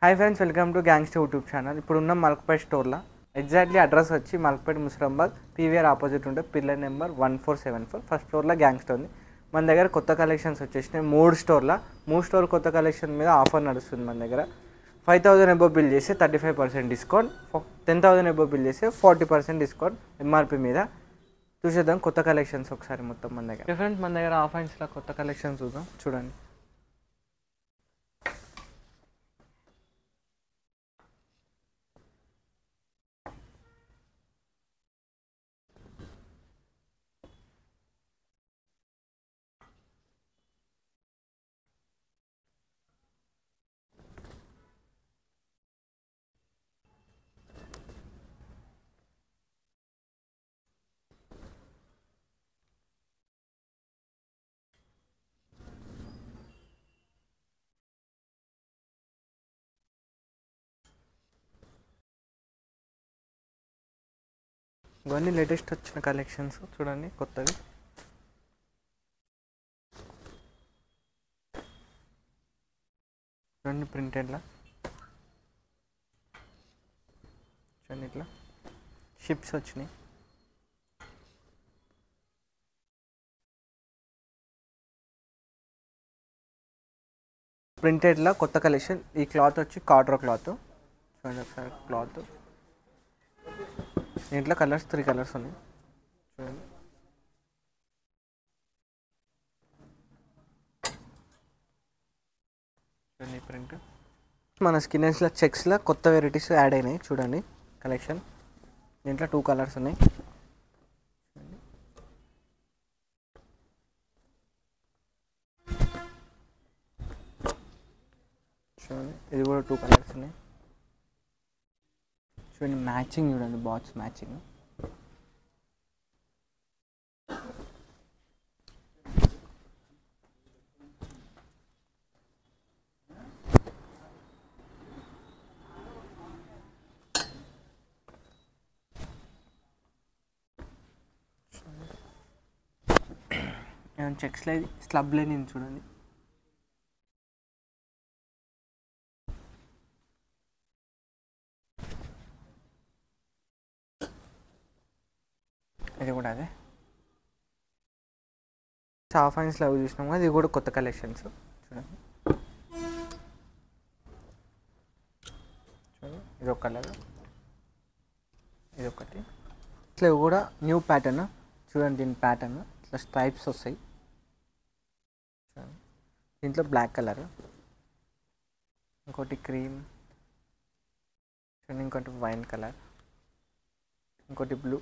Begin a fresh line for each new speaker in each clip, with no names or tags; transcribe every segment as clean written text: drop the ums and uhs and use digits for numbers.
Hi friends, welcome to gangster YouTube channel. ఇప్పుడు ఉన్న మల్క్పేట్ స్టోర్లో ఎగ్జాక్ట్లీ అడ్రస్ వచ్చి మల్క్పేట్ ముస్రాంబాద్ పీవీఆర్ ఆపోజిట్ ఉంటే పిల్లర్ నెంబర్ 1474 ఫస్ట్ ఫ్లోర్లో గ్యాంగ్స్టర్ ఉంది. మన దగ్గర కొత్త కలెక్షన్స్ వచ్చేసినాయి. మూడు స్టోర్ కొత్త కలెక్షన్ మీద ఆఫర్ నడుస్తుంది. మన దగ్గర 5000 అబోవ్ బిల్ చేస్తే 35% డిస్కౌంట్, 10,000 అబోవ్ బిల్ చేస్తే 40% డిస్కౌంట్ ఎంఆర్పి మీద. చూసేద్దాం కొత్త కలెక్షన్స్ ఒకసారి మొత్తం మన దగ్గర. ఫ్రెండ్స్, మన దగ్గర ఆఫ్లైన్స్లో కొత్త కలెక్షన్స్ చూద్దాం. చూడండి, ఇవన్నీ లేటెస్ట్ వచ్చిన కలెక్షన్స్. చూడండి కొత్తవి. చూడండి ప్రింటెడ్లా, చూడండి ఇట్లా షిప్స్ వచ్చినాయి. ప్రింటెడ్లా కొత్త కలెక్షన్. ఈ క్లాత్ వచ్చి కాట్రో క్లాత్. చూడండి ఒకసారి క్లాత్. దీంట్లో కలర్స్ 3 కలర్స్ ఉన్నాయి. చూడండి, చూడండి ప్రింట్. మన స్కిన్నెస్లో చెక్స్లో కొత్త వెరైటీస్ యాడ్ అయినాయి. చూడండి కలెక్షన్. దీంట్లో 2 కలర్స్ ఉన్నాయి. చూడండి, ఇది కూడా 2 కలర్స్ ఉన్నాయి. చూడండి మ్యాచింగ్, చూడండి బాక్స్ మ్యాచింగ్. చెక్స్లో ఇది స్లబ్ లైన్ చూడండి. ఇది కూడా అదే ఆఫ్లైన్స్లో అవి చూసినాం కదా. ఇది కూడా కొత్త కలెక్షన్స్. చూడండి, చూడండి ఇది ఒక కలర్, ఇది ఒకటి. ఇట్లా ఇవి కూడా న్యూ ప్యాటర్న్. చూడండి దీని ప్యాటర్న్ ఇట్లా స్ట్రైప్స్ వస్తాయి. చూడండి దీంట్లో బ్లాక్ కలర్, ఇంకోటి క్రీమ్, చూడండి ఇంకోటి వైన్ కలర్, ఇంకోటి బ్లూ.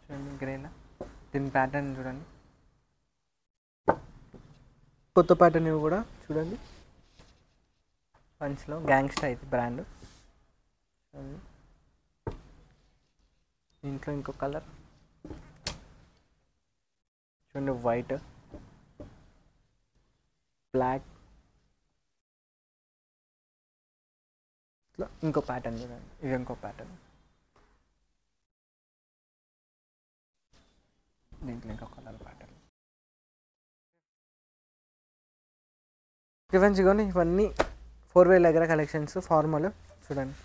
చూడండి గ్రేలా దీని ప్యాటర్న్ చూడండి. కొత్త ప్యాటర్న్ ఇవి కూడా చూడండి. పంచ్లో గ్యాంగ్స్టర్ అయితే బ్రాండ్. దీంట్లో ఇంకో కలర్ చూడండి, వైట్, బ్లాక్. ఇట్లా ఇంకో ప్యాటర్న్ చూడండి, ఇది ఇంకో ప్యాటర్న్. దీంట్లో ఇంకో కలర్ ప్యాటర్న్. ఫ్రెండ్స్ ఇవన్నీ 4 దగ్గర కలెక్షన్స్ ఫార్మల్. చూడండి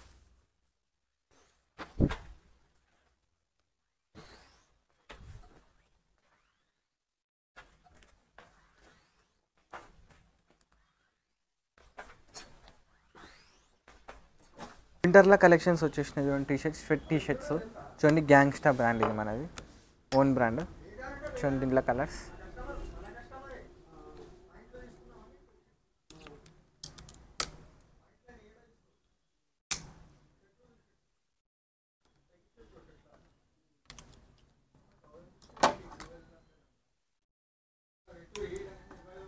వింటర్లో కలెక్షన్స్ వచ్చేసినాయి. చూడండి టీషర్ట్స్, స్వెట్ టీషర్ట్స్. చూడండి గ్యాంగ్స్టర్ బ్రాండ్, ఇది మనది ఓన్ బ్రాండ్. చూడండి దీంట్లో కలర్స్.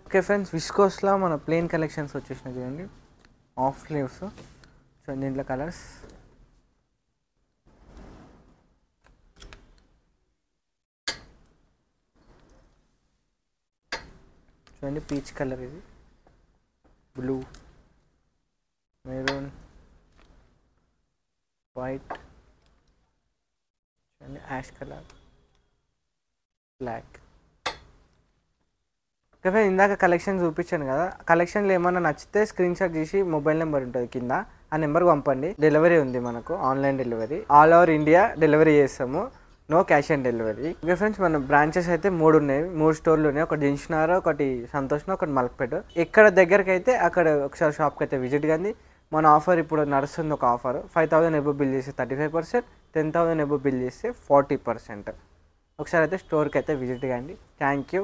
ఓకే ఫ్రెండ్స్, విస్కోస్లో మన ప్లెయిన్ కలెక్షన్స్ వచ్చేసినాయి. చూడండి ఆఫ్ స్లీవ్స్. చూడండి దీంట్లో కలర్స్. చూడండి పీచ్ కలర్ ఇది. Blue, maroon, white, ash colour, black. Okay, ఇందాక కలెక్షన్ చూపించాను కదా, కలెక్షన్లో ఏమన్నా నచ్చితే స్క్రీన్ షాట్ చేసి మొబైల్ నెంబర్ ఉంటుంది కింద, ఆ నెంబర్కి పంపండి. డెలివరీ ఉంది మనకు, online delivery, all over India delivery చేస్తాము, no cash on delivery. Okay friends, మన బ్రాంచెస్ అయితే 3 ఉన్నాయి, 3 స్టోర్లు ఉన్నాయి. ఒకటి దిల్సుఖ్నగర్, ఒకటి సంతోష్నగర్, ఒకటి మలక్పేట. ఎక్కడ దగ్గరికి అయితే అక్కడ ఒకసారి షాప్కి అయితే విజిట్ కానీ. మన ఆఫర్ ఇప్పుడు నడుస్తుంది, ఒక ఆఫర్ 5000 ఎబో బిల్ చేస్తే 35%, 10,000 ఎబో బిల్ చేస్తే 40%. ఒకసారి అయితే స్టోర్కి అయితే విజిట్ కానీ. Thank you.